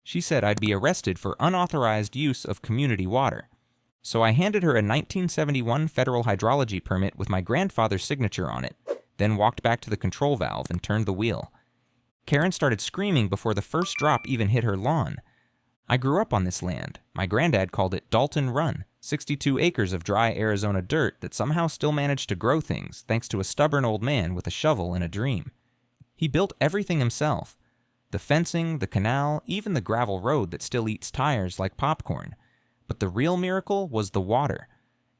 She said I'd be arrested for unauthorized use of community water. So I handed her a 1971 federal hydrology permit with my grandfather's signature on it, then walked back to the control valve and turned the wheel. Karen started screaming before the first drop even hit her lawn. I grew up on this land. My granddad called it Dalton Run, 62 acres of dry Arizona dirt that somehow still managed to grow things thanks to a stubborn old man with a shovel and a dream. He built everything himself. The fencing, the canal, even the gravel road that still eats tires like popcorn. But the real miracle was the water.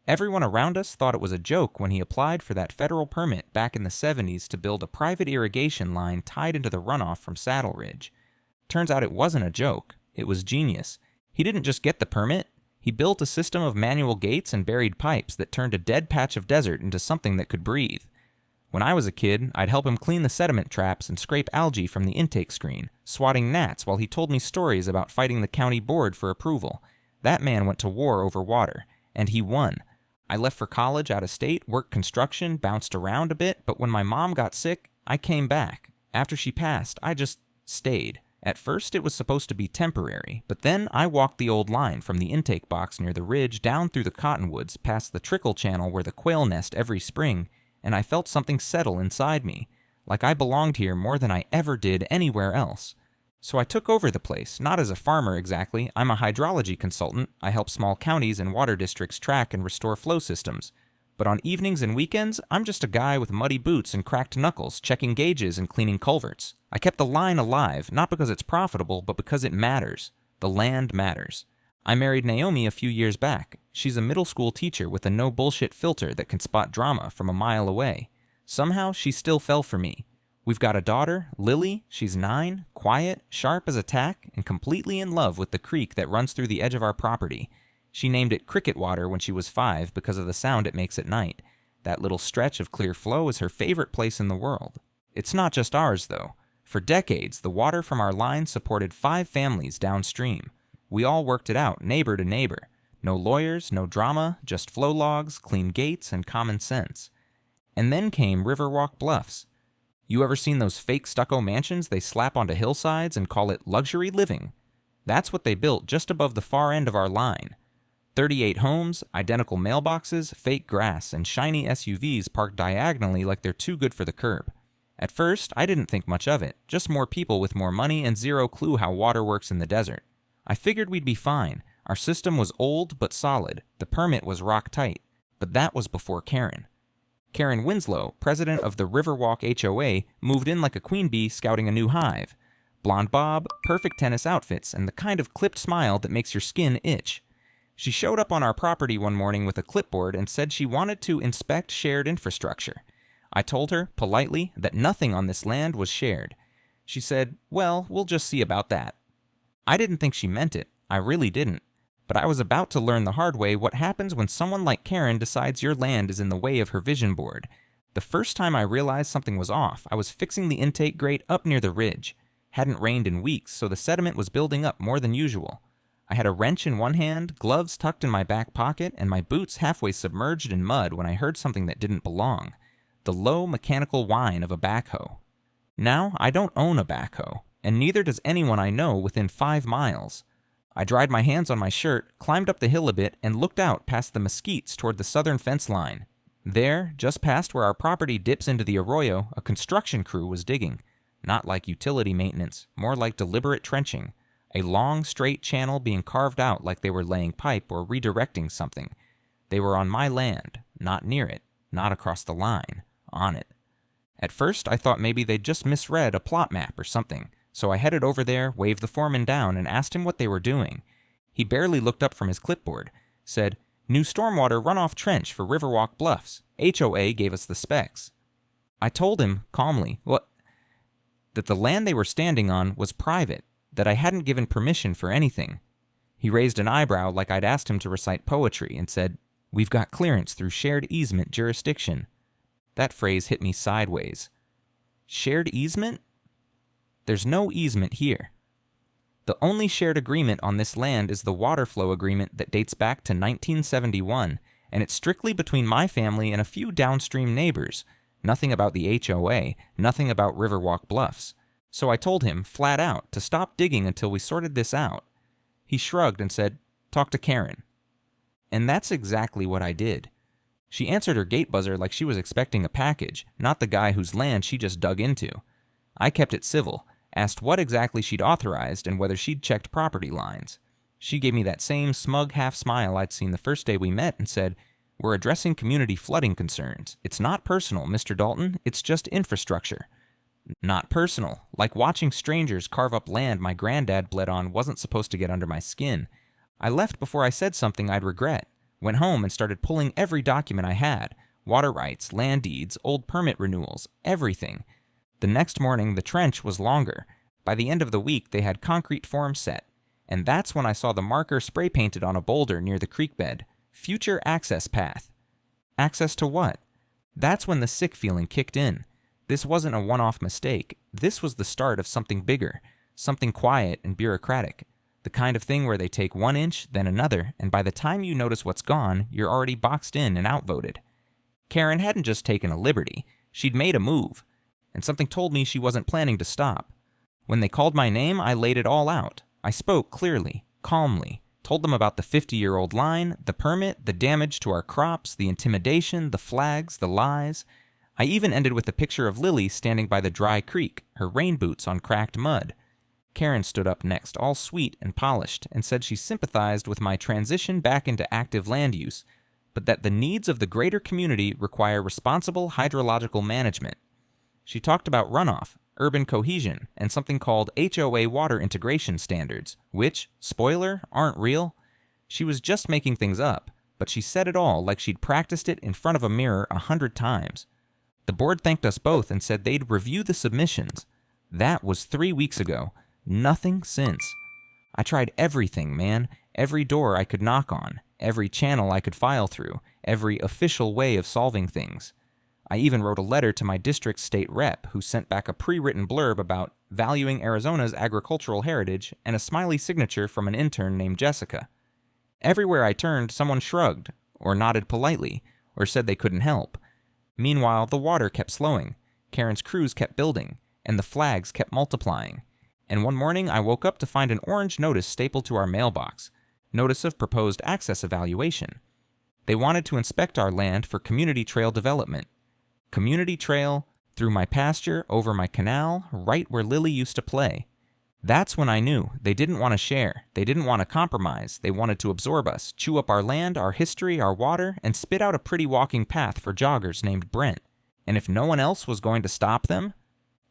Everyone around us thought it was a joke when he applied for that federal permit back in the 70s to build a private irrigation line tied into the runoff from Saddle Ridge. Turns out it wasn't a joke. It was genius. He didn't just get the permit. He built a system of manual gates and buried pipes that turned a dead patch of desert into something that could breathe. When I was a kid, I'd help him clean the sediment traps and scrape algae from the intake screen, swatting gnats while he told me stories about fighting the county board for approval. That man went to war over water, and he won. I left for college out of state, worked construction, bounced around a bit, but when my mom got sick, I came back. After she passed, I just stayed. At first, it was supposed to be temporary, but then I walked the old line from the intake box near the ridge down through the cottonwoods past the trickle channel where the quail nest every spring, and I felt something settle inside me, like I belonged here more than I ever did anywhere else. So I took over the place, not as a farmer exactly. I'm a hydrology consultant. I help small counties and water districts track and restore flow systems. But on evenings and weekends, I'm just a guy with muddy boots and cracked knuckles, checking gauges and cleaning culverts. I kept the line alive, not because it's profitable, but because it matters. The land matters. I married Naomi a few years back. She's a middle school teacher with a no-bullshit filter that can spot drama from a mile away. Somehow, she still fell for me. We've got a daughter, Lily. She's 9, quiet, sharp as a tack, and completely in love with the creek that runs through the edge of our property. She named it Cricket Water when she was 5 because of the sound it makes at night. That little stretch of clear flow is her favorite place in the world. It's not just ours, though. For decades, the water from our line supported 5 families downstream. We all worked it out, neighbor to neighbor. No lawyers, no drama, just flow logs, clean gates, and common sense. And then came Riverwalk Bluffs. You ever seen those fake stucco mansions they slap onto hillsides and call it luxury living? That's what they built just above the far end of our line. 38 homes, identical mailboxes, fake grass, and shiny SUVs parked diagonally like they're too good for the curb. At first, I didn't think much of it, just more people with more money and zero clue how water works in the desert. I figured we'd be fine. Our system was old but solid. The permit was rock tight. But that was before Karen. Karen Winslow, president of the Riverwalk HOA, moved in like a queen bee scouting a new hive. Blonde bob, perfect tennis outfits, and the kind of clipped smile that makes your skin itch. She showed up on our property one morning with a clipboard and said she wanted to inspect shared infrastructure. I told her, politely, that nothing on this land was shared. She said, well, we'll just see about that. I didn't think she meant it. I really didn't. But I was about to learn the hard way what happens when someone like Karen decides your land is in the way of her vision board. The first time I realized something was off, I was fixing the intake grate up near the ridge. Hadn't rained in weeks, so the sediment was building up more than usual. I had a wrench in one hand, gloves tucked in my back pocket, and my boots halfway submerged in mud when I heard something that didn't belong. The low mechanical whine of a backhoe. Now, I don't own a backhoe, and neither does anyone I know within 5 miles. I dried my hands on my shirt, climbed up the hill a bit, and looked out past the mesquites toward the southern fence line. There, just past where our property dips into the arroyo, a construction crew was digging. Not like utility maintenance, more like deliberate trenching. A long, straight channel being carved out like they were laying pipe or redirecting something. They were on my land, not near it, not across the line, on it. At first, I thought maybe they'd just misread a plot map or something, so I headed over there, waved the foreman down, and asked him what they were doing. He barely looked up from his clipboard, said, "New stormwater runoff trench for Riverwalk Bluffs. HOA gave us the specs." I told him, calmly, that the land they were standing on was private, that I hadn't given permission for anything. He raised an eyebrow like I'd asked him to recite poetry and said, "We've got clearance through shared easement jurisdiction." That phrase hit me sideways. Shared easement? There's no easement here. The only shared agreement on this land is the water flow agreement that dates back to 1971, and it's strictly between my family and a few downstream neighbors. Nothing about the HOA, nothing about Riverwalk Bluffs. So I told him, flat out, to stop digging until we sorted this out. He shrugged and said, "Talk to Karen." And that's exactly what I did. She answered her gate buzzer like she was expecting a package, not the guy whose land she just dug into. I kept it civil, asked what exactly she'd authorized and whether she'd checked property lines. She gave me that same smug half smile I'd seen the first day we met and said, "We're addressing community flooding concerns. It's not personal, Mr. Dalton. It's just infrastructure." Not personal, like watching strangers carve up land my granddad bled on wasn't supposed to get under my skin. I left before I said something I'd regret. Went home and started pulling every document I had. Water rights, land deeds, old permit renewals, everything. The next morning, the trench was longer. By the end of the week, they had concrete forms set. And that's when I saw the marker spray painted on a boulder near the creek bed. Future access path. Access to what? That's when the sick feeling kicked in. This wasn't a one-off mistake. This was the start of something bigger, something quiet and bureaucratic. The kind of thing where they take 1 inch, then another, and by the time you notice what's gone, you're already boxed in and outvoted. Karen hadn't just taken a liberty. She'd made a move. And something told me she wasn't planning to stop. When they called my name, I laid it all out. I spoke clearly, calmly, told them about the 50-year-old line, the permit, the damage to our crops, the intimidation, the flags, the lies. I even ended with a picture of Lily standing by the dry creek, her rain boots on cracked mud. Karen stood up next, all sweet and polished, and said she sympathized with my transition back into active land use, but that the needs of the greater community require responsible hydrological management. She talked about runoff, urban cohesion, and something called HOA water integration standards, which, spoiler, aren't real. She was just making things up, but she said it all like she'd practiced it in front of a mirror 100 times. The board thanked us both and said they'd review the submissions. That was 3 weeks ago. Nothing since. I tried everything, man. Every door I could knock on, every channel I could file through, every official way of solving things. I even wrote a letter to my district's state rep, who sent back a pre-written blurb about valuing Arizona's agricultural heritage and a smiley signature from an intern named Jessica. Everywhere I turned, someone shrugged, or nodded politely, or said they couldn't help. Meanwhile, the water kept slowing, Karen's crews kept building, and the flags kept multiplying. And one morning, I woke up to find an orange notice stapled to our mailbox. Notice of proposed access evaluation. They wanted to inspect our land for community trail development. Community trail, through my pasture, over my canal, right where Lily used to play. That's when I knew they didn't want to share, they didn't want to compromise, they wanted to absorb us, chew up our land, our history, our water, and spit out a pretty walking path for joggers named Brent. And if no one else was going to stop them,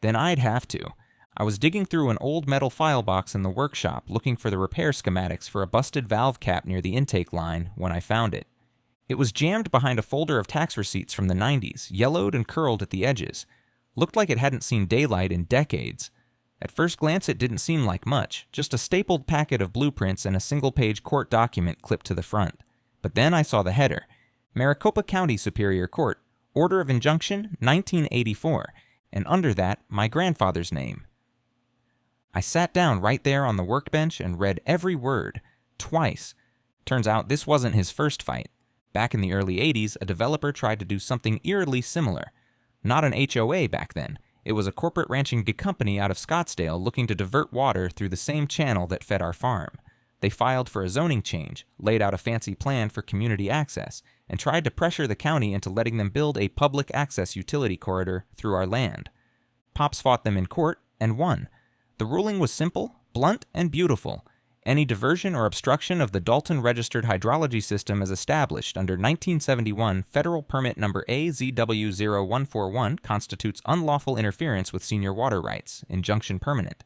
then I'd have to. I was digging through an old metal file box in the workshop looking for the repair schematics for a busted valve cap near the intake line when I found it. It was jammed behind a folder of tax receipts from the 90s, yellowed and curled at the edges. Looked like it hadn't seen daylight in decades. At first glance, it didn't seem like much, just a stapled packet of blueprints and a single-page court document clipped to the front. But then I saw the header. Maricopa County Superior Court, Order of Injunction, 1984, and under that, my grandfather's name. I sat down right there on the workbench and read every word, twice. Turns out this wasn't his first fight. Back in the early 80s, a developer tried to do something eerily similar. Not an HOA back then. It was a corporate ranching company out of Scottsdale looking to divert water through the same channel that fed our farm. They filed for a zoning change, laid out a fancy plan for community access, and tried to pressure the county into letting them build a public access utility corridor through our land. Pops fought them in court and won. The ruling was simple, blunt, and beautiful. Any diversion or obstruction of the Dalton Registered Hydrology System as established under 1971 Federal Permit Number AZW0141 constitutes unlawful interference with senior water rights, injunction permanent.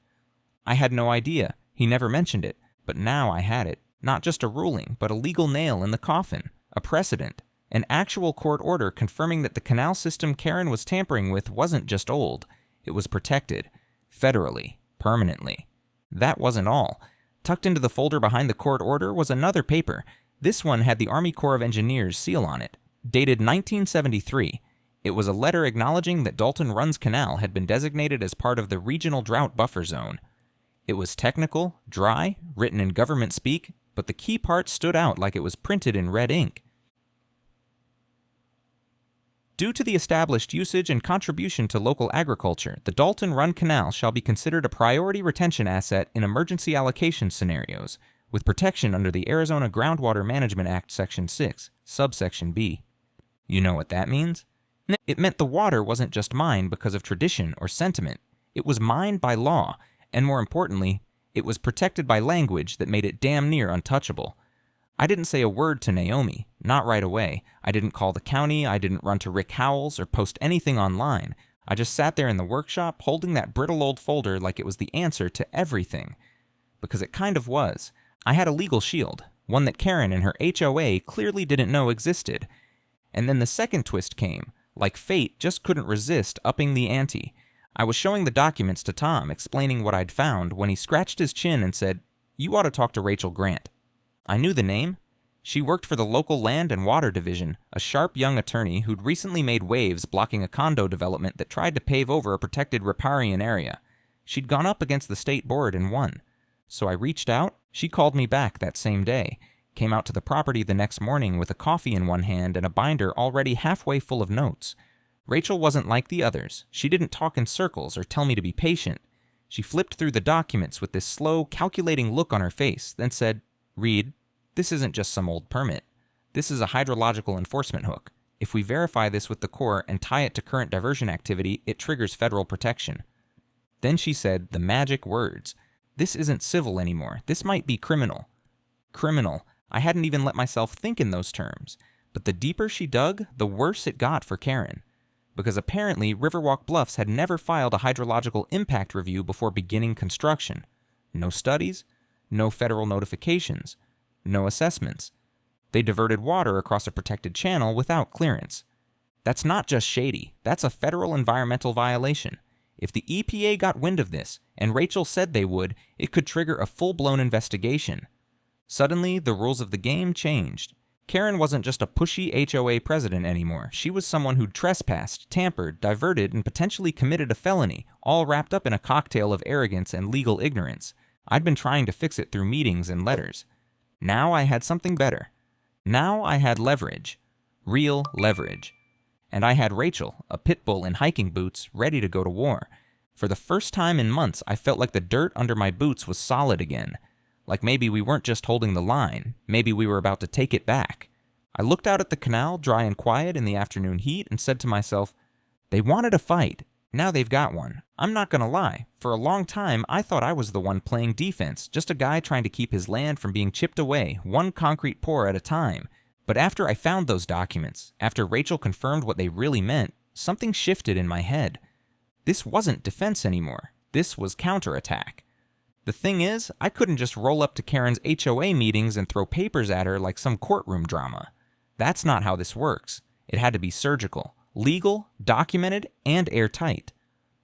I had no idea. He never mentioned it. But now I had it. Not just a ruling, but a legal nail in the coffin. A precedent. An actual court order confirming that the canal system Karen was tampering with wasn't just old. It was protected. Federally. Permanently. That wasn't all. Tucked into the folder behind the court order was another paper. This one had the Army Corps of Engineers seal on it. Dated 1973. It was a letter acknowledging that Dalton Runs Canal had been designated as part of the Regional Drought Buffer Zone. It was technical, dry, written in government speak, but the key part stood out like it was printed in red ink. Due to the established usage and contribution to local agriculture, the Dalton Run Canal shall be considered a priority retention asset in emergency allocation scenarios, with protection under the Arizona Groundwater Management Act Section 6, subsection B. You know what that means? It meant the water wasn't just mine because of tradition or sentiment. It was mine by law, and more importantly, it was protected by language that made it damn near untouchable. I didn't say a word to Naomi, not right away. I didn't call the county, I didn't run to Rick Howells or post anything online. I just sat there in the workshop holding that brittle old folder like it was the answer to everything. Because it kind of was. I had a legal shield, one that Karen and her HOA clearly didn't know existed. And then the second twist came. Like fate just couldn't resist upping the ante. I was showing the documents to Tom, explaining what I'd found, when he scratched his chin and said, "You ought to talk to Rachel Grant." I knew the name. She worked for the local Land and Water Division, a sharp young attorney who'd recently made waves blocking a condo development that tried to pave over a protected riparian area. She'd gone up against the state board and won. So I reached out. She called me back that same day, came out to the property the next morning with a coffee in one hand and a binder already halfway full of notes. Rachel wasn't like the others. She didn't talk in circles or tell me to be patient. She flipped through the documents with this slow, calculating look on her face, then said, "Reed, this isn't just some old permit. This is a hydrological enforcement hook. If we verify this with the Corps and tie it to current diversion activity, it triggers federal protection." Then she said the magic words. "This isn't civil anymore. This might be criminal." Criminal. I hadn't even let myself think in those terms. But the deeper she dug, the worse it got for Karen. Because apparently Riverwalk Bluffs had never filed a hydrological impact review before beginning construction. No studies, no federal notifications, no assessments. They diverted water across a protected channel without clearance. That's not just shady, that's a federal environmental violation. If the EPA got wind of this, and Rachel said they would, it could trigger a full-blown investigation. Suddenly, the rules of the game changed. Karen wasn't just a pushy HOA president anymore. She was someone who'd trespassed, tampered, diverted, and potentially committed a felony, all wrapped up in a cocktail of arrogance and legal ignorance. I'd been trying to fix it through meetings and letters. Now I had something better. Now I had leverage. Real leverage. And I had Rachel, a pit bull in hiking boots, ready to go to war. For the first time in months, I felt like the dirt under my boots was solid again. Like maybe we weren't just holding the line, maybe we were about to take it back. I looked out at the canal, dry and quiet in the afternoon heat, and said to myself, they wanted a fight. Now they've got one. I'm not gonna lie. For a long time, I thought I was the one playing defense, just a guy trying to keep his land from being chipped away, one concrete pour at a time. But after I found those documents, after Rachel confirmed what they really meant, something shifted in my head. This wasn't defense anymore. This was counterattack. The thing is, I couldn't just roll up to Karen's HOA meetings and throw papers at her like some courtroom drama. That's not how this works. It had to be surgical, legal, documented, and airtight.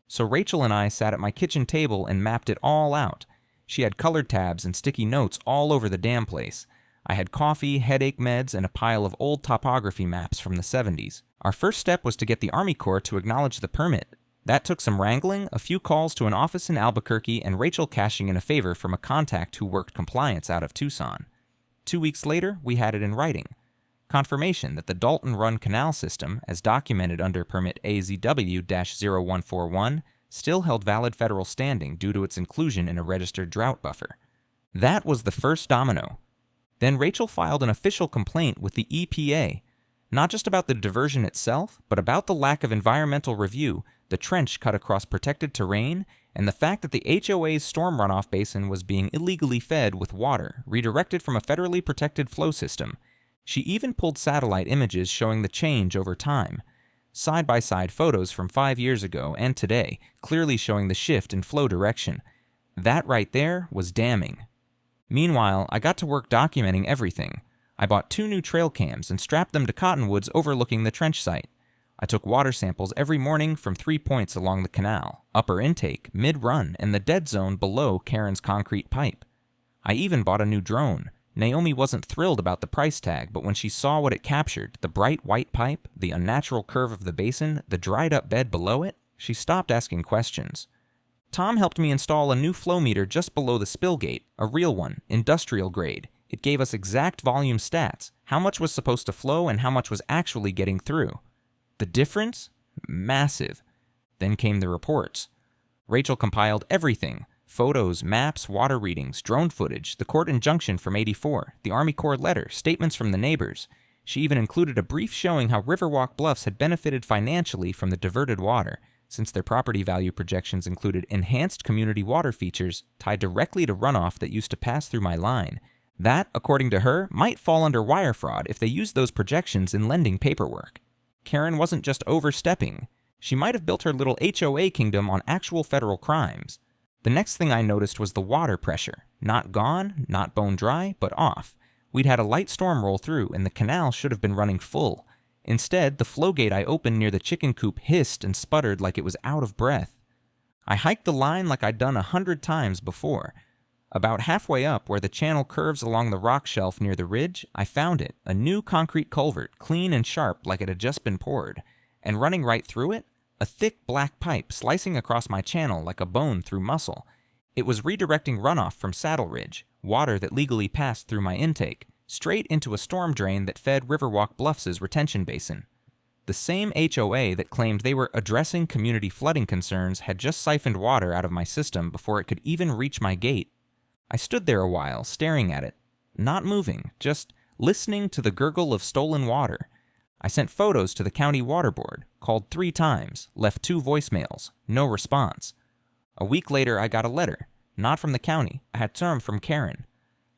So Rachel and I sat at my kitchen table and mapped it all out. She had colored tabs and sticky notes all over the damn place. I had coffee, headache meds, and a pile of old topography maps from the 70s. Our first step was to get the Army Corps to acknowledge the permit. That took some wrangling, a few calls to an office in Albuquerque, and Rachel cashing in a favor from a contact who worked compliance out of Tucson. 2 weeks later, we had it in writing. Confirmation that the Dalton Run Canal System, as documented under permit AZW-0141, still held valid federal standing due to its inclusion in a registered drought buffer. That was the first domino. Then Rachel filed an official complaint with the EPA, not just about the diversion itself, but about the lack of environmental review, the trench cut across protected terrain, and the fact that the HOA's storm runoff basin was being illegally fed with water, redirected from a federally protected flow system. She even pulled satellite images showing the change over time. Side-by-side photos from 5 years ago and today, clearly showing the shift in flow direction. That right there was damning. Meanwhile, I got to work documenting everything. I bought 2 new trail cams and strapped them to cottonwoods overlooking the trench site. I took water samples every morning from 3 points along the canal, upper intake, mid-run, and the dead zone below Karen's concrete pipe. I even bought a new drone. Naomi wasn't thrilled about the price tag, but when she saw what it captured, the bright white pipe, the unnatural curve of the basin, the dried-up bed below it, she stopped asking questions. Tom helped me install a new flow meter just below the spill gate, a real one, industrial grade. It gave us exact volume stats, how much was supposed to flow and how much was actually getting through. The difference? Massive. Then came the reports. Rachel compiled everything: photos, maps, water readings, drone footage, the court injunction from '84, the Army Corps letter, statements from the neighbors. She even included a brief showing how Riverwalk Bluffs had benefited financially from the diverted water, since their property value projections included enhanced community water features tied directly to runoff that used to pass through my line. That, according to her, might fall under wire fraud if they used those projections in lending paperwork. Karen wasn't just overstepping. She might have built her little HOA kingdom on actual federal crimes. The next thing I noticed was the water pressure. Not gone, not bone dry, but off. We'd had a light storm roll through, and the canal should have been running full. Instead, the flow gate I opened near the chicken coop hissed and sputtered like it was out of breath. I hiked the line like I'd done 100 times before. About halfway up, where the channel curves along the rock shelf near the ridge, I found it, a new concrete culvert, clean and sharp like it had just been poured. And running right through it, a thick black pipe slicing across my channel like a bone through muscle. It was redirecting runoff from Saddle Ridge, water that legally passed through my intake, straight into a storm drain that fed Riverwalk Bluffs' retention basin. The same HOA that claimed they were addressing community flooding concerns had just siphoned water out of my system before it could even reach my gate. I stood there a while, staring at it, not moving, just listening to the gurgle of stolen water. I sent photos to the county water board, called 3 times, left 2 voicemails, no response. A week later, I got a letter, not from the county, a term from Karen.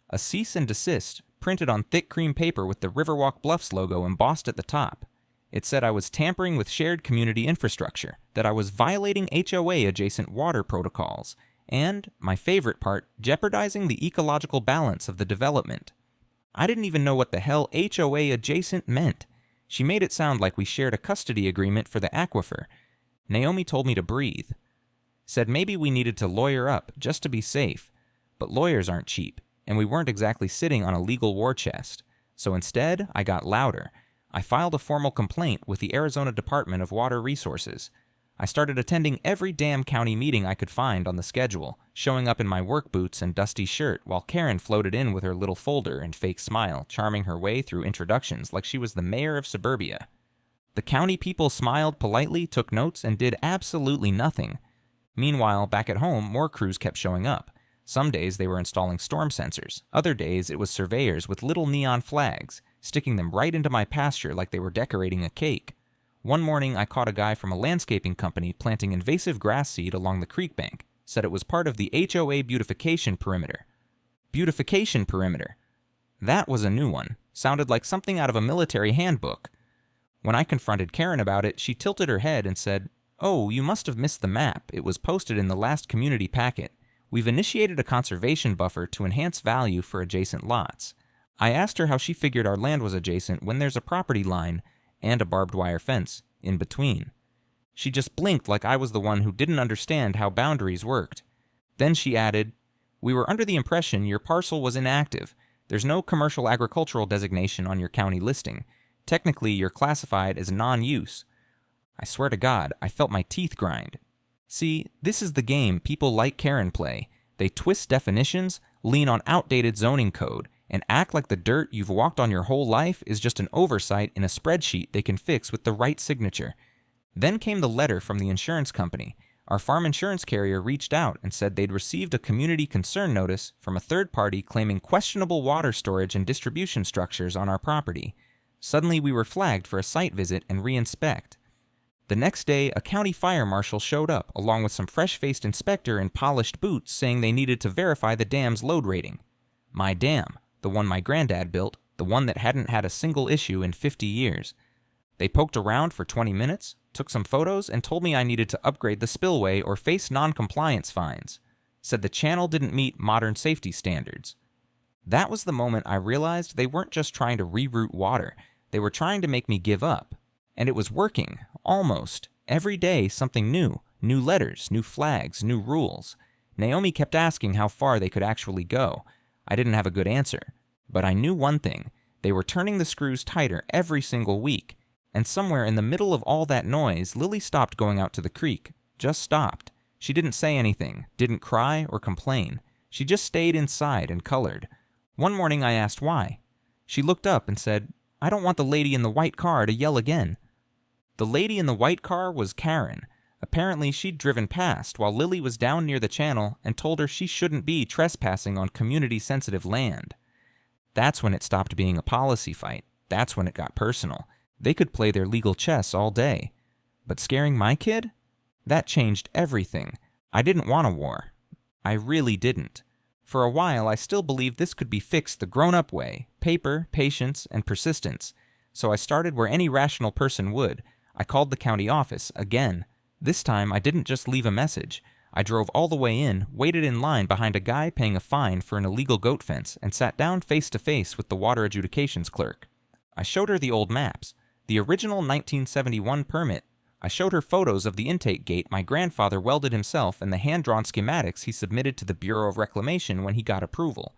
A cease and desist, printed on thick cream paper with the Riverwalk Bluffs logo embossed at the top. It said I was tampering with shared community infrastructure, that I was violating HOA-adjacent water protocols, and, my favorite part, jeopardizing the ecological balance of the development. I didn't even know what the hell HOA-adjacent meant. She made it sound like we shared a custody agreement for the aquifer. Naomi told me to breathe. Said maybe we needed to lawyer up, just to be safe. But lawyers aren't cheap, and we weren't exactly sitting on a legal war chest. So instead, I got louder. I filed a formal complaint with the Arizona Department of Water Resources. I started attending every damn county meeting I could find on the schedule, showing up in my work boots and dusty shirt while Karen floated in with her little folder and fake smile, charming her way through introductions like she was the mayor of suburbia. The county people smiled politely, took notes, and did absolutely nothing. Meanwhile, back at home, more crews kept showing up. Some days they were installing storm sensors. Other days it was surveyors with little neon flags, sticking them right into my pasture like they were decorating a cake. One morning, I caught a guy from a landscaping company planting invasive grass seed along the creek bank, said it was part of the HOA beautification perimeter. Beautification perimeter. That was a new one. Sounded like something out of a military handbook. When I confronted Karen about it, she tilted her head and said, "Oh, you must have missed the map. It was posted in the last community packet. We've initiated a conservation buffer to enhance value for adjacent lots." I asked her how she figured our land was adjacent when there's a property line and a barbed wire fence in between. She just blinked like I was the one who didn't understand how boundaries worked. Then she added, "We were under the impression your parcel was inactive. There's no commercial agricultural designation on your county listing. Technically, you're classified as non-use." I swear to God, I felt my teeth grind. See, this is the game people like Karen play. They twist definitions, lean on outdated zoning code, and act like the dirt you've walked on your whole life is just an oversight in a spreadsheet they can fix with the right signature. Then came the letter from the insurance company. Our farm insurance carrier reached out and said they'd received a community concern notice from a third party claiming questionable water storage and distribution structures on our property. Suddenly we were flagged for a site visit and re-inspect. The next day, a county fire marshal showed up along with some fresh-faced inspector in polished boots saying they needed to verify the dam's load rating. My dam, the one my granddad built, the one that hadn't had a single issue in 50 years. They poked around for 20 minutes, took some photos, and told me I needed to upgrade the spillway or face non-compliance fines. Said the channel didn't meet modern safety standards. That was the moment I realized they weren't just trying to reroute water, they were trying to make me give up. And it was working, almost. Every day something new. New letters, new flags, new rules. Naomi kept asking how far they could actually go. I didn't have a good answer. But I knew one thing. They were turning the screws tighter every single week. And somewhere in the middle of all that noise, Lily stopped going out to the creek. Just stopped. She didn't say anything, didn't cry or complain. She just stayed inside and colored. One morning I asked why. She looked up and said, "I don't want the lady in the white car to yell again." The lady in the white car was Karen. Apparently, she'd driven past while Lily was down near the channel and told her she shouldn't be trespassing on community-sensitive land. That's when it stopped being a policy fight. That's when it got personal. They could play their legal chess all day. But scaring my kid? That changed everything. I didn't want a war. I really didn't. For a while, I still believed this could be fixed the grown-up way: paper, patience, and persistence. So I started where any rational person would. I called the county office, again. This time, I didn't just leave a message. I drove all the way in, waited in line behind a guy paying a fine for an illegal goat fence, and sat down face-to-face with the water adjudications clerk. I showed her the old maps, the original 1971 permit. I showed her photos of the intake gate my grandfather welded himself and the hand-drawn schematics he submitted to the Bureau of Reclamation when he got approval.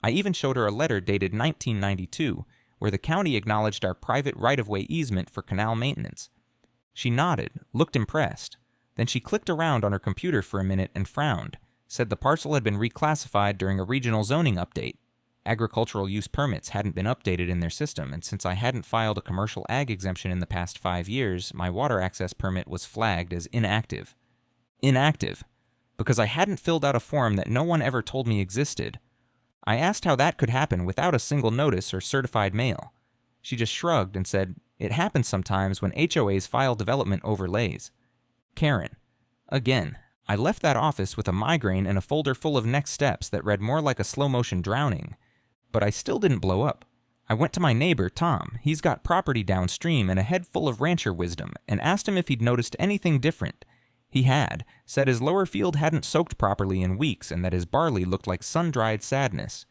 I even showed her a letter dated 1992, where the county acknowledged our private right-of-way easement for canal maintenance. She nodded, looked impressed. Then she clicked around on her computer for a minute and frowned, said the parcel had been reclassified during a regional zoning update. Agricultural use permits hadn't been updated in their system, and since I hadn't filed a commercial ag exemption in the past 5 years, my water access permit was flagged as inactive. Inactive, because I hadn't filled out a form that no one ever told me existed. I asked how that could happen without a single notice or certified mail. She just shrugged and said, "It happens sometimes when HOAs file development overlays." Karen. Again, I left that office with a migraine and a folder full of next steps that read more like a slow-motion drowning. But I still didn't blow up. I went to my neighbor, Tom. He's got property downstream and a head full of rancher wisdom, and asked him if he'd noticed anything different. He had, said his lower field hadn't soaked properly in weeks and that his barley looked like sun-dried sadness.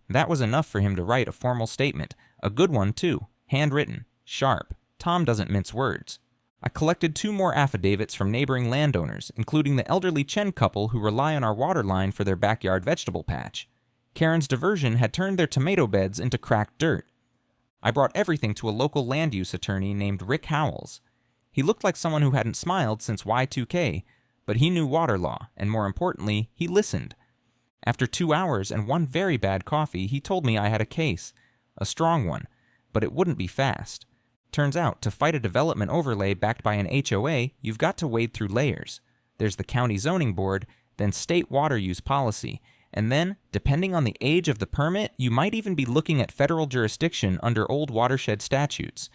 That was enough for him to write a formal statement, a good one too, handwritten, sharp. Tom doesn't mince words. I collected 2 more affidavits from neighboring landowners, including the elderly Chen couple who rely on our water line for their backyard vegetable patch. Karen's diversion had turned their tomato beds into cracked dirt. I brought everything to a local land use attorney named Rick Howells. He looked like someone who hadn't smiled since Y2K, but he knew water law, and more importantly, he listened. After 2 hours and 1 very bad coffee, he told me I had a case. A strong one, but it wouldn't be fast. Turns out, to fight a development overlay backed by an HOA, you've got to wade through layers. There's the county zoning board, then state water use policy, and then, depending on the age of the permit, you might even be looking at federal jurisdiction under old watershed statutes.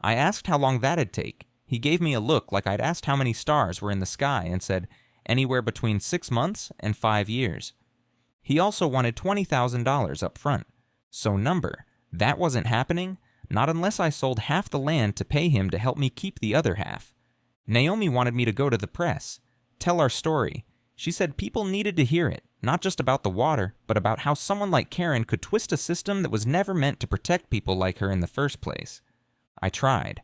I asked how long that'd take. He gave me a look like I'd asked how many stars were in the sky and said, anywhere between 6 months and 5 years. He also wanted $20,000 up front. So number, that wasn't happening. Not unless I sold half the land to pay him to help me keep the other half. Naomi wanted me to go to the press, tell our story. She said people needed to hear it, not just about the water, but about how someone like Karen could twist a system that was never meant to protect people like her in the first place. I tried.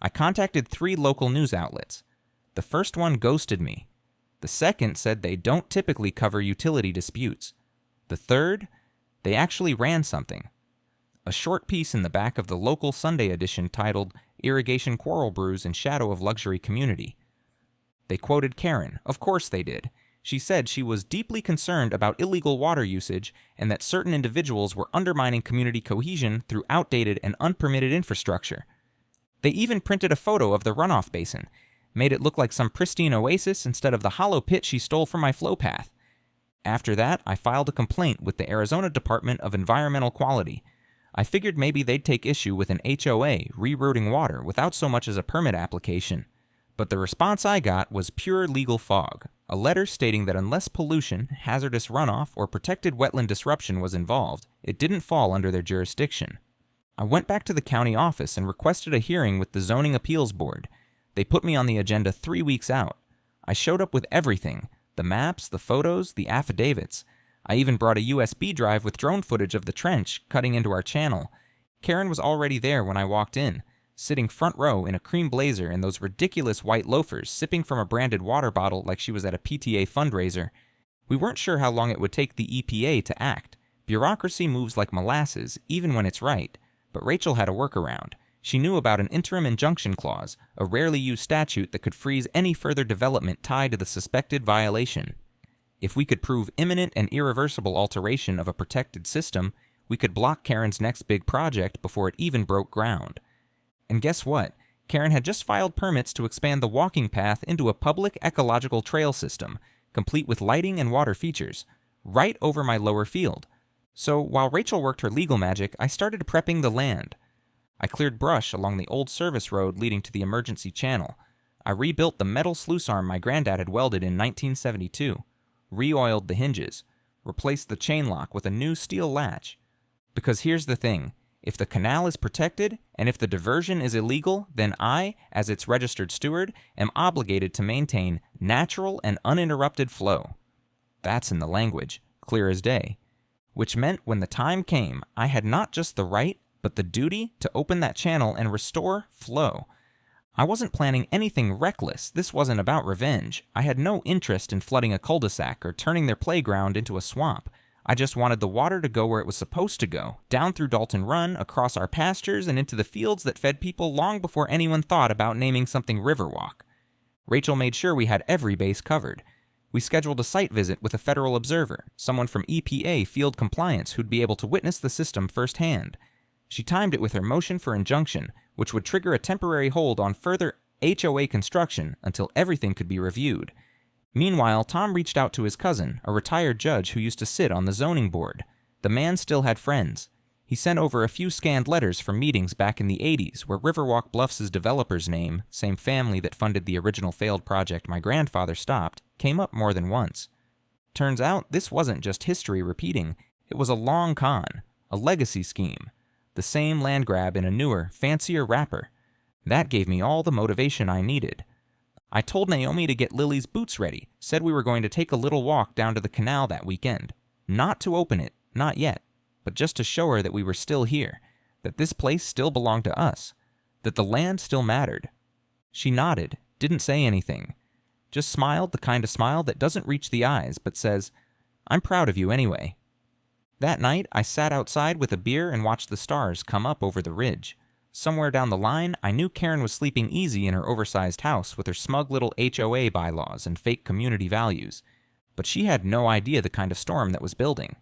I contacted 3 local news outlets. The first one ghosted me. The second said they don't typically cover utility disputes. The third, they actually ran something. A short piece in the back of the local Sunday edition titled Irrigation Quarrel Brews in Shadow of Luxury Community. They quoted Karen. Of course they did. She said she was deeply concerned about illegal water usage and that certain individuals were undermining community cohesion through outdated and unpermitted infrastructure. They even printed a photo of the runoff basin, made it look like some pristine oasis instead of the hollow pit she stole from my flow path. After that, I filed a complaint with the Arizona Department of Environmental Quality. I figured maybe they'd take issue with an HOA rerouting water without so much as a permit application. But the response I got was pure legal fog, a letter stating that unless pollution, hazardous runoff, or protected wetland disruption was involved, it didn't fall under their jurisdiction. I went back to the county office and requested a hearing with the Zoning Appeals Board. They put me on the agenda 3 weeks out. I showed up with everything: the maps, the photos, the affidavits. I even brought a USB drive with drone footage of the trench cutting into our channel. Karen was already there when I walked in, sitting front row in a cream blazer and those ridiculous white loafers, sipping from a branded water bottle like she was at a PTA fundraiser. We weren't sure how long it would take the EPA to act. Bureaucracy moves like molasses, even when it's right. But Rachel had a workaround. She knew about an interim injunction clause, a rarely used statute that could freeze any further development tied to the suspected violation. If we could prove imminent and irreversible alteration of a protected system, we could block Karen's next big project before it even broke ground. And guess what? Karen had just filed permits to expand the walking path into a public ecological trail system, complete with lighting and water features, right over my lower field. So while Rachel worked her legal magic, I started prepping the land. I cleared brush along the old service road leading to the emergency channel. I rebuilt the metal sluice arm my granddad had welded in 1972, re-oiled the hinges, replaced the chain lock with a new steel latch. Because here's the thing, if the canal is protected, and if the diversion is illegal, then I, as its registered steward, am obligated to maintain natural and uninterrupted flow. That's in the language, clear as day. Which meant when the time came, I had not just the right, but the duty to open that channel and restore flow. I wasn't planning anything reckless. This wasn't about revenge. I had no interest in flooding a cul-de-sac or turning their playground into a swamp. I just wanted the water to go where it was supposed to go, down through Dalton Run, across our pastures, and into the fields that fed people long before anyone thought about naming something Riverwalk. Rachel made sure we had every base covered. We scheduled a site visit with a federal observer, someone from EPA Field Compliance who'd be able to witness the system firsthand. She timed it with her motion for injunction, which would trigger a temporary hold on further HOA construction until everything could be reviewed. Meanwhile, Tom reached out to his cousin, a retired judge who used to sit on the zoning board. The man still had friends. He sent over a few scanned letters from meetings back in the 80s where Riverwalk Bluffs' developer's name, same family that funded the original failed project my grandfather stopped, came up more than once. Turns out this wasn't just history repeating, it was a long con, a legacy scheme. The same land grab in a newer, fancier wrapper. That gave me all the motivation I needed. I told Naomi to get Lily's boots ready, said we were going to take a little walk down to the canal that weekend. Not to open it, not yet, but just to show her that we were still here, that this place still belonged to us, that the land still mattered. She nodded, didn't say anything, just smiled the kind of smile that doesn't reach the eyes but says, "I'm proud of you anyway." That night, I sat outside with a beer and watched the stars come up over the ridge. Somewhere down the line, I knew Karen was sleeping easy in her oversized house with her smug little HOA bylaws and fake community values. But she had no idea the kind of storm that was building.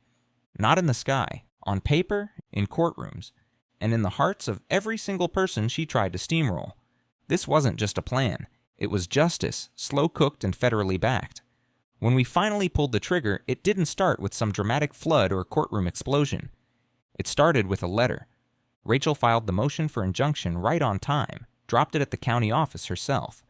Not in the sky, on paper, in courtrooms, and in the hearts of every single person she tried to steamroll. This wasn't just a plan. It was justice, slow-cooked and federally backed. When we finally pulled the trigger, it didn't start with some dramatic flood or courtroom explosion. It started with a letter. Rachel filed the motion for injunction right on time, dropped it at the county office herself.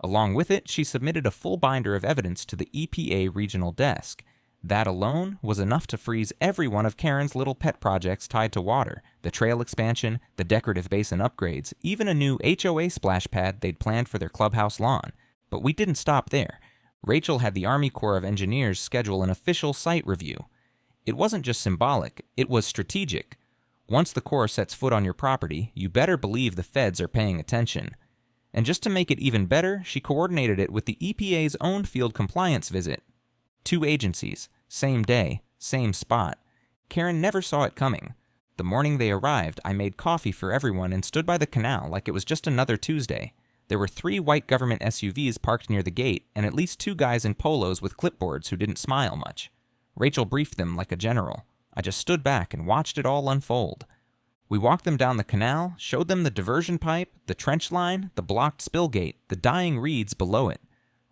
Along with it, she submitted a full binder of evidence to the EPA regional desk. That alone was enough to freeze every one of Karen's little pet projects tied to water, the trail expansion, the decorative basin upgrades, even a new HOA splash pad they'd planned for their clubhouse lawn. But we didn't stop there. Rachel had the Army Corps of Engineers schedule an official site review. It wasn't just symbolic, it was strategic. Once the Corps sets foot on your property, you better believe the feds are paying attention. And just to make it even better, she coordinated it with the EPA's own field compliance visit. 2 agencies, same day, same spot. Karen never saw it coming. The morning they arrived, I made coffee for everyone and stood by the canal like it was just another Tuesday. There were 3 white government SUVs parked near the gate and at least 2 guys in polos with clipboards who didn't smile much. Rachel briefed them like a general. I just stood back and watched it all unfold. We walked them down the canal, showed them the diversion pipe, the trench line, the blocked spill gate, the dying reeds below it.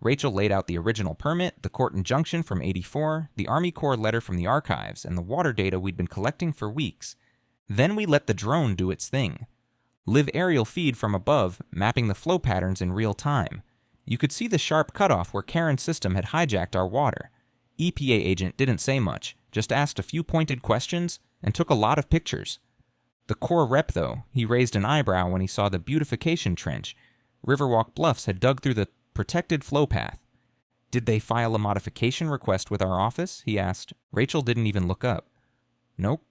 Rachel laid out the original permit, the court injunction from '84, the Army Corps letter from the archives, and the water data we'd been collecting for weeks. Then we let the drone do its thing. Live aerial feed from above, mapping the flow patterns in real time. You could see the sharp cutoff where Karen's system had hijacked our water. EPA agent didn't say much, just asked a few pointed questions, and took a lot of pictures. The Corps rep, though, he raised an eyebrow when he saw the beautification trench. Riverwalk Bluffs had dug through the protected flow path. "Did they file a modification request with our office?" he asked. Rachel didn't even look up. "Nope."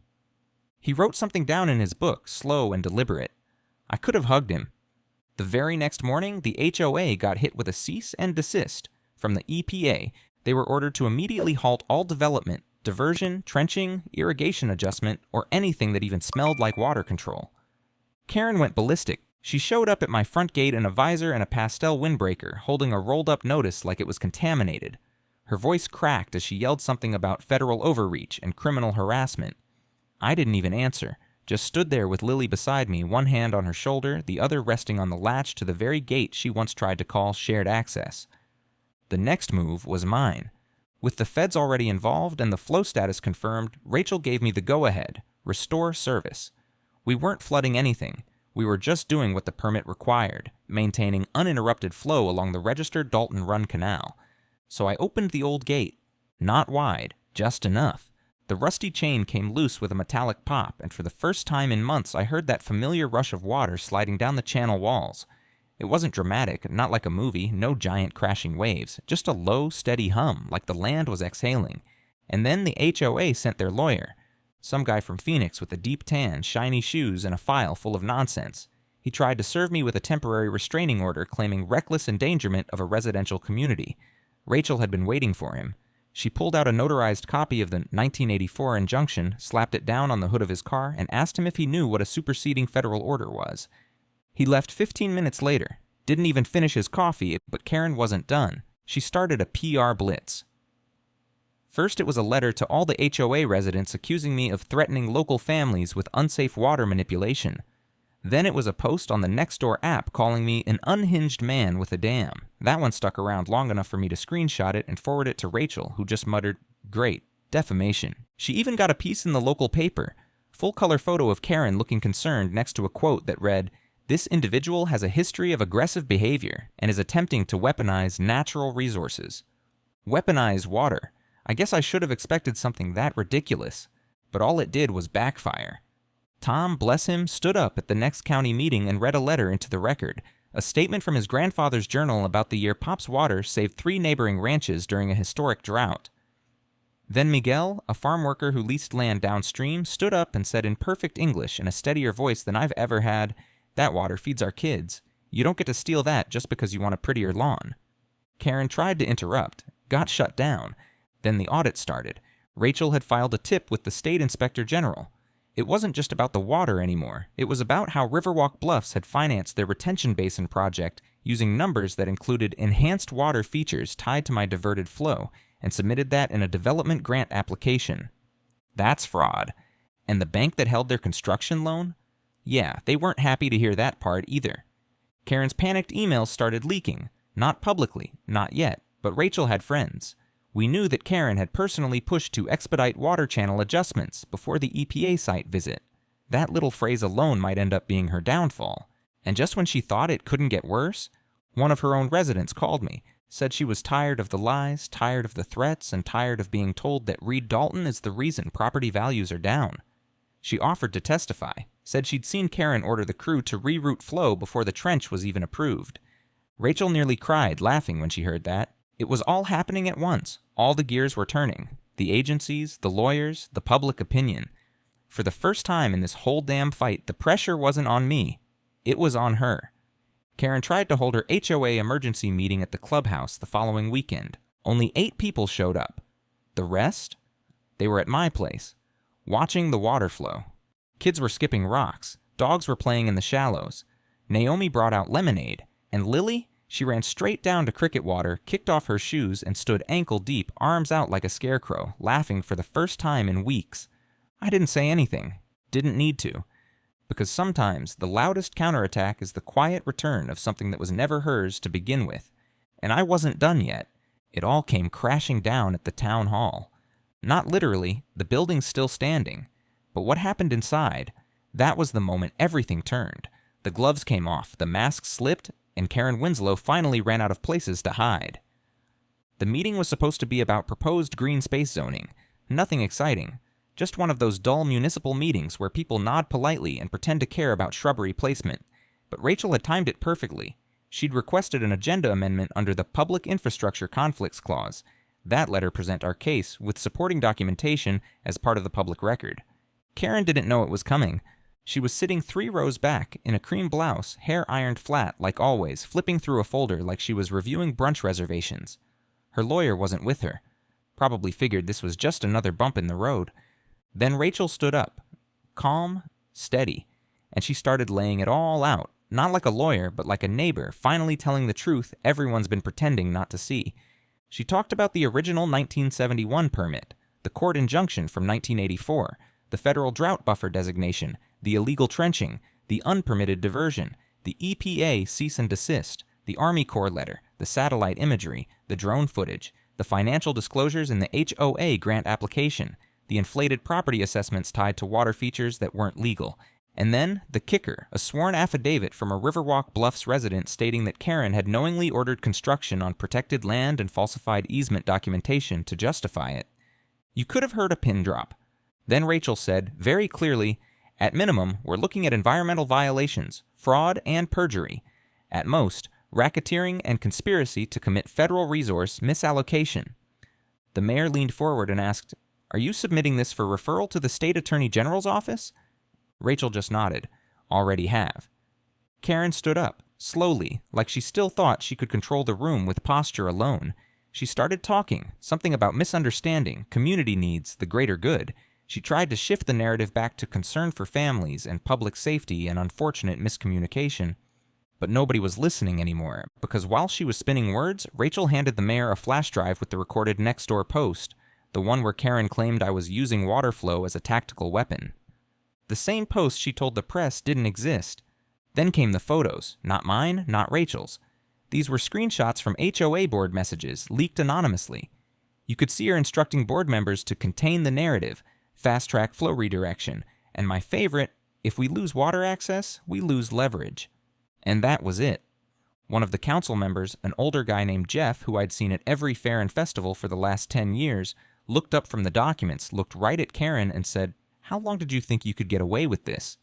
He wrote something down in his book, slow and deliberate. I could have hugged him. The very next morning, the HOA got hit with a cease and desist. From the EPA, they were ordered to immediately halt all development, diversion, trenching, irrigation adjustment, or anything that even smelled like water control. Karen went ballistic. She showed up at my front gate in a visor and a pastel windbreaker, holding a rolled-up notice like it was contaminated. Her voice cracked as she yelled something about federal overreach and criminal harassment. I didn't even answer, Just stood there with Lily beside me, one hand on her shoulder, the other resting on the latch to the very gate she once tried to call shared access. The next move was mine. With the feds already involved and the flow status confirmed, Rachel gave me the go-ahead, restore service. We weren't flooding anything. We were just doing what the permit required, maintaining uninterrupted flow along the registered Dalton Run Canal. So I opened the old gate. Not wide, just enough. The rusty chain came loose with a metallic pop, and for the first time in months I heard that familiar rush of water sliding down the channel walls. It wasn't dramatic, not like a movie, no giant crashing waves, just a low, steady hum, like the land was exhaling. And then the HOA sent their lawyer. Some guy from Phoenix with a deep tan, shiny shoes, and a file full of nonsense. He tried to serve me with a temporary restraining order claiming reckless endangerment of a residential community. Rachel had been waiting for him. She pulled out a notarized copy of the 1984 injunction, slapped it down on the hood of his car, and asked him if he knew what a superseding federal order was. He left 15 minutes later. Didn't even finish his coffee, but Karen wasn't done. She started a PR blitz. First, it was a letter to all the HOA residents accusing me of threatening local families with unsafe water manipulation. Then it was a post on the Nextdoor app calling me an unhinged man with a dam. That one stuck around long enough for me to screenshot it and forward it to Rachel, who just muttered, "Great, defamation." She even got a piece in the local paper. Full-color photo of Karen looking concerned next to a quote that read, "This individual has a history of aggressive behavior and is attempting to weaponize natural resources." Weaponize water. I guess I should have expected something that ridiculous. But all it did was backfire. Tom, bless him, stood up at the next county meeting and read a letter into the record, a statement from his grandfather's journal about the year Pop's water saved 3 neighboring ranches during a historic drought. Then Miguel, a farm worker who leased land downstream, stood up and said in perfect English in a steadier voice than I've ever had, "That water feeds our kids. You don't get to steal that just because you want a prettier lawn." Karen tried to interrupt, got shut down. Then the audit started. Rachel had filed a tip with the state inspector general. It wasn't just about the water anymore. It was about how Riverwalk Bluffs had financed their retention basin project using numbers that included enhanced water features tied to my diverted flow, and submitted that in a development grant application. That's fraud. And the bank that held their construction loan? Yeah, they weren't happy to hear that part either. Karen's panicked emails started leaking. Not publicly, not yet, but Rachel had friends. We knew that Karen had personally pushed to expedite water channel adjustments before the EPA site visit. That little phrase alone might end up being her downfall. And just when she thought it couldn't get worse, one of her own residents called me, said she was tired of the lies, tired of the threats, and tired of being told that Reed Dalton is the reason property values are down. She offered to testify, said she'd seen Karen order the crew to reroute flow before the trench was even approved. Rachel nearly cried, laughing when she heard that. It was all happening at once. All the gears were turning. The agencies, the lawyers, the public opinion. For the first time in this whole damn fight, the pressure wasn't on me. It was on her. Karen tried to hold her HOA emergency meeting at the clubhouse the following weekend. Only 8 people showed up. The rest? They were at my place, watching the water flow. Kids were skipping rocks. Dogs were playing in the shallows. Naomi brought out lemonade. And Lily? She ran straight down to cricket water, kicked off her shoes, and stood ankle deep, arms out like a scarecrow, laughing for the first time in weeks. I didn't say anything. Didn't need to. Because sometimes the loudest counterattack is the quiet return of something that was never hers to begin with. And I wasn't done yet. It all came crashing down at the town hall. Not literally, the building's still standing. But what happened inside? That was the moment everything turned. The gloves came off, the mask slipped, and Karen Winslow finally ran out of places to hide. The meeting was supposed to be about proposed green space zoning. Nothing exciting. Just one of those dull municipal meetings where people nod politely and pretend to care about shrubbery placement. But Rachel had timed it perfectly. She'd requested an agenda amendment under the Public Infrastructure Conflicts Clause. That let her present our case with supporting documentation as part of the public record. Karen didn't know it was coming. She was sitting 3 rows back, in a cream blouse, hair ironed flat like always, flipping through a folder like she was reviewing brunch reservations. Her lawyer wasn't with her. Probably figured this was just another bump in the road. Then Rachel stood up, calm, steady, and she started laying it all out, not like a lawyer, but like a neighbor, finally telling the truth everyone's been pretending not to see. She talked about the original 1971 permit, the court injunction from 1984, the federal drought buffer designation, the illegal trenching, the unpermitted diversion, the EPA cease and desist, the Army Corps letter, the satellite imagery, the drone footage, the financial disclosures in the HOA grant application, the inflated property assessments tied to water features that weren't legal, and then the kicker, a sworn affidavit from a Riverwalk Bluffs resident stating that Karen had knowingly ordered construction on protected land and falsified easement documentation to justify it. You could have heard a pin drop. Then Rachel said, very clearly, at minimum, we're looking at environmental violations, fraud, and perjury. At most, racketeering and conspiracy to commit federal resource misallocation. The mayor leaned forward and asked, "Are you submitting this for referral to the state attorney general's office?" Rachel just nodded. "Already have." Karen stood up, slowly, like she still thought she could control the room with posture alone. She started talking, something about misunderstanding, community needs, the greater good. She tried to shift the narrative back to concern for families and public safety and unfortunate miscommunication. But nobody was listening anymore, because while she was spinning words, Rachel handed the mayor a flash drive with the recorded Nextdoor post, the one where Karen claimed I was using water flow as a tactical weapon. The same post she told the press didn't exist. Then came the photos, not mine, not Rachel's. These were screenshots from HOA board messages, leaked anonymously. You could see her instructing board members to contain the narrative, fast-track flow redirection, and my favorite, if we lose water access, we lose leverage. And that was it. One of the council members, an older guy named Jeff, who I'd seen at every fair and festival for the last 10 years, looked up from the documents, looked right at Karen, and said, "How long did you think you could get away with this?"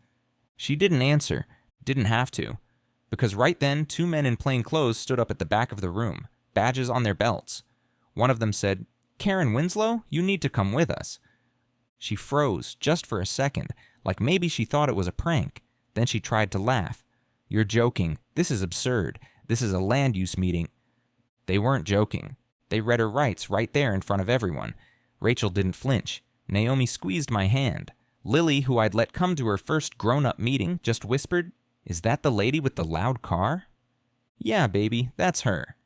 She didn't answer, didn't have to, because right then 2 men in plain clothes stood up at the back of the room, badges on their belts. One of them said, "Karen Winslow, you need to come with us." She froze, just for a second, like maybe she thought it was a prank. Then she tried to laugh. "You're joking. This is absurd. This is a land use meeting." They weren't joking. They read her rights right there in front of everyone. Rachel didn't flinch. Naomi squeezed my hand. Lily, who I'd let come to her first grown-up meeting, just whispered, "Is that the lady with the loud car?" "Yeah, baby, that's her."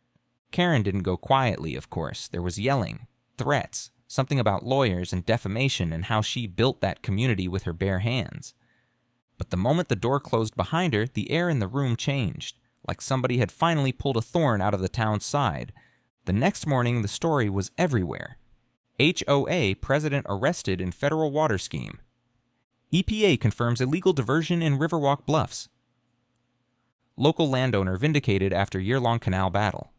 Karen didn't go quietly, of course. There was yelling, threats, something about lawyers and defamation and how she built that community with her bare hands. But the moment the door closed behind her, the air in the room changed, like somebody had finally pulled a thorn out of the town's side. The next morning, the story was everywhere. HOA president arrested in federal water scheme. EPA confirms illegal diversion in Riverwalk Bluffs. Local landowner vindicated after year-long canal battle.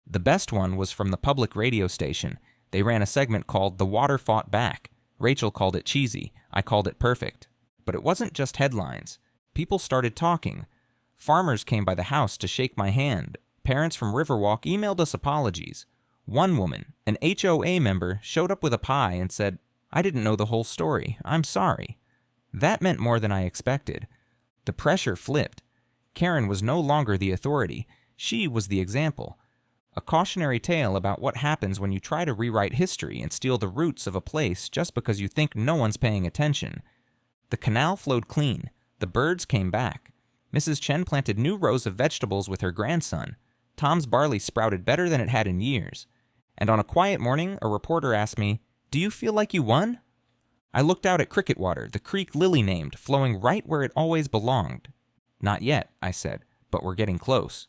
The best one was from the public radio station. They ran a segment called "The Water Fought Back." Rachel called it cheesy. I called it perfect. But it wasn't just headlines. People started talking. Farmers came by the house to shake my hand. Parents from Riverwalk emailed us apologies. One woman, an HOA member, showed up with a pie and said, "I didn't know the whole story. I'm sorry." That meant more than I expected. The pressure flipped. Karen was no longer the authority. She was the example. A cautionary tale about what happens when you try to rewrite history and steal the roots of a place just because you think no one's paying attention. The canal flowed clean. The birds came back. Mrs. Chen planted new rows of vegetables with her grandson. Tom's barley sprouted better than it had in years. And on a quiet morning, a reporter asked me, "Do you feel like you won?" I looked out at Cricket Water, the creek Lily named, flowing right where it always belonged. "Not yet," I said, "but we're getting close."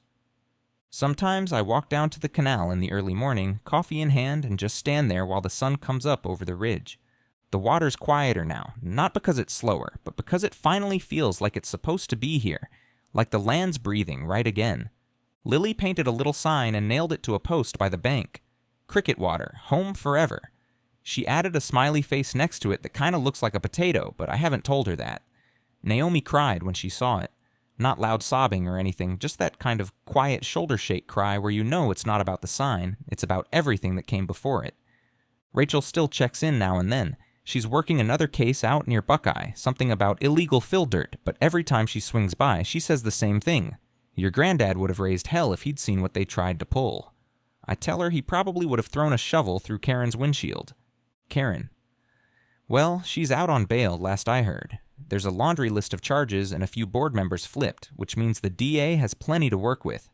Sometimes I walk down to the canal in the early morning, coffee in hand, and just stand there while the sun comes up over the ridge. The water's quieter now, not because it's slower, but because it finally feels like it's supposed to be here, like the land's breathing right again. Lily painted a little sign and nailed it to a post by the bank. "Cricket Water, home forever." She added a smiley face next to it that kind of looks like a potato, but I haven't told her that. Naomi cried when she saw it. Not loud sobbing or anything, just that kind of quiet shoulder shake cry where you know it's not about the sign, it's about everything that came before it. Rachel still checks in now and then. She's working another case out near Buckeye, something about illegal fill dirt, but every time she swings by, she says the same thing. Your granddad would have raised hell if he'd seen what they tried to pull. I tell her he probably would have thrown a shovel through Karen's windshield. Karen. Well, she's out on bail, last I heard. There's a laundry list of charges and a few board members flipped, which means the DA has plenty to work with.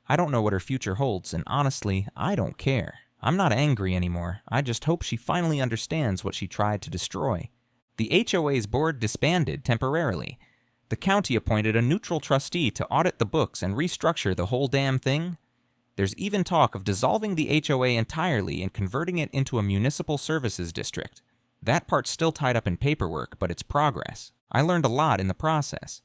I don't know what her future holds, and honestly, I don't care. I'm not angry anymore. I just hope she finally understands what she tried to destroy. The HOA's board disbanded temporarily. The county appointed a neutral trustee to audit the books and restructure the whole damn thing. There's even talk of dissolving the HOA entirely and converting it into a municipal services district. That part's still tied up in paperwork, but it's progress. I learned a lot in the process.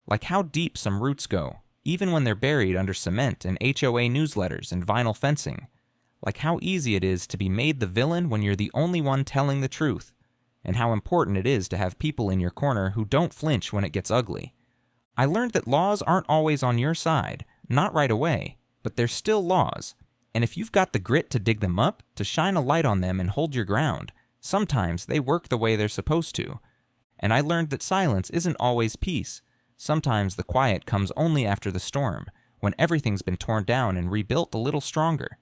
Like how deep some roots go, even when they're buried under cement and HOA newsletters and vinyl fencing. Like how easy it is to be made the villain when you're the only one telling the truth, and how important it is to have people in your corner who don't flinch when it gets ugly. I learned that laws aren't always on your side, not right away, but they're still laws, and if you've got the grit to dig them up, to shine a light on them and hold your ground, sometimes they work the way they're supposed to. And I learned that silence isn't always peace. Sometimes the quiet comes only after the storm, when everything's been torn down and rebuilt a little stronger.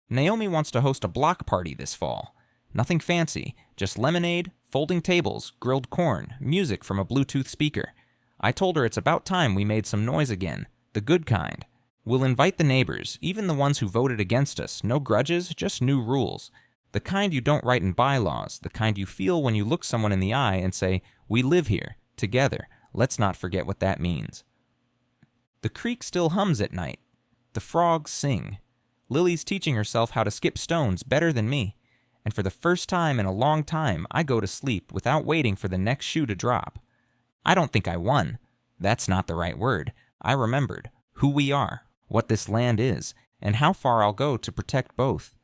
Naomi wants to host a block party this fall. Nothing fancy, just lemonade, folding tables, grilled corn, music from a Bluetooth speaker. I told her it's about time we made some noise again, the good kind. We'll invite the neighbors, even the ones who voted against us, no grudges, just new rules. The kind you don't write in bylaws, the kind you feel when you look someone in the eye and say, "We live here, together. Let's not forget what that means." The creek still hums at night. The frogs sing. Lily's teaching herself how to skip stones better than me. And for the first time in a long time, I go to sleep without waiting for the next shoe to drop. I don't think I won. That's not the right word. I remembered who we are, what this land is, and how far I'll go to protect both.